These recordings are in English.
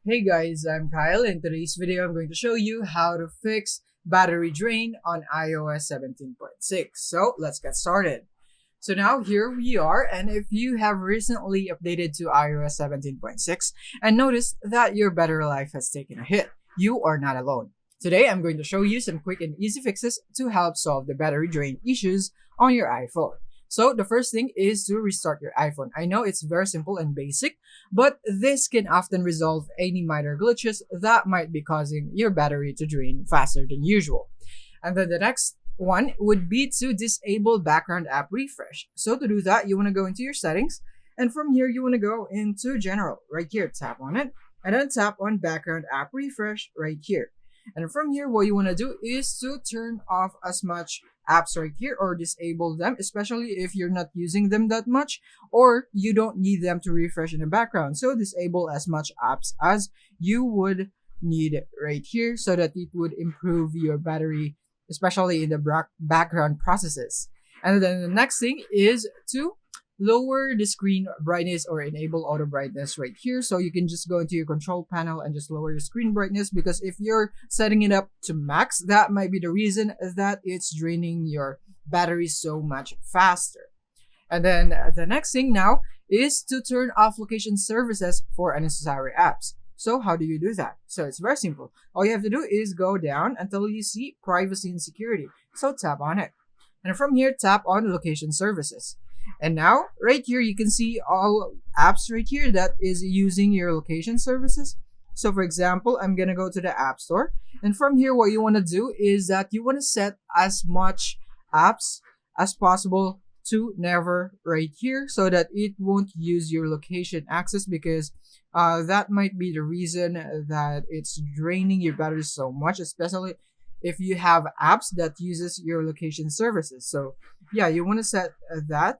Hey guys, I'm Kyle. In today's video, I'm going to show you how to fix battery drain on iOS 17.6. So let's get started. So now here we are, and if you have recently updated to iOS 17.6 and noticed that your battery life has taken a hit, you are not alone. Today, I'm going to show you some quick and easy fixes to help solve the battery drain issues on your iPhone. So the first thing is to restart your iPhone. I know it's very simple and basic, but this can often resolve any minor glitches that might be causing your battery to drain faster than usual. And then the next one would be to disable background app refresh. So to do that, you want to go into your settings, and from here you want to go into general right here, tap on it, and then tap on background app refresh right here. And from here, what you want to do is to turn off as much apps right here or disable them, especially if you're not using them that much or you don't need them to refresh in the background. So disable as much apps as you would need right here so that it would improve your battery, especially in the background processes. And then the next thing is to lower the screen brightness or enable auto brightness right here. So you can just go into your control panel and just lower your screen brightness, because if you're setting it up to max, that might be the reason that it's draining your battery so much faster. And then the next thing now is to turn off location services for unnecessary apps. So how do you do that? So it's very simple. All you have to do is go down until you see privacy and security. So tap on it. And from here, tap on location services. And now, right here, you can see all apps right here that is using your location services. So for example, I'm going to go to the App Store. And from here, what you want to do is that you want to set as much apps as possible to never right here so that it won't use your location access, because that might be the reason that it's draining your battery so much, especially if you have apps that uses your location services. So yeah, you want to set that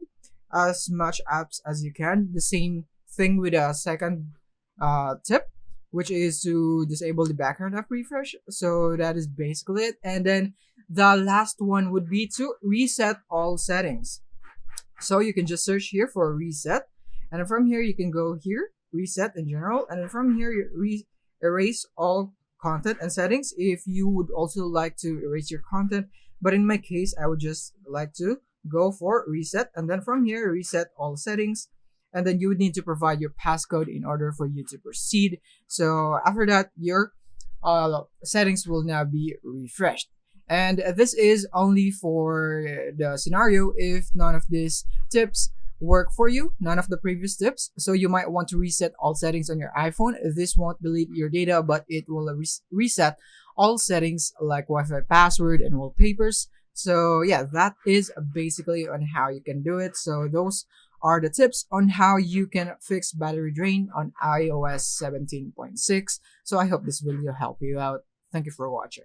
as much apps as you can. The same thing with a second tip, which is to disable the background app refresh. So that is basically it. And then the last one would be to reset all settings. So you can just search here for reset, and then from here you can go here, reset in general, and then from here you erase all content and settings if you would also like to erase your content. But in my case, I would just like to go for reset, and then from here reset all settings, and then you would need to provide your passcode in order for you to proceed. So after that, your settings will now be refreshed. And this is only for the scenario if none of these tips work for you, none of the previous tips. So you might want to reset all settings on your iPhone. This won't delete your data, but it will reset all settings like Wi-Fi password and wallpapers. So yeah, that is basically on how you can do it. So those are the tips on how you can fix battery drain on iOS 17.6. So I hope this video helped you out. Thank you for watching.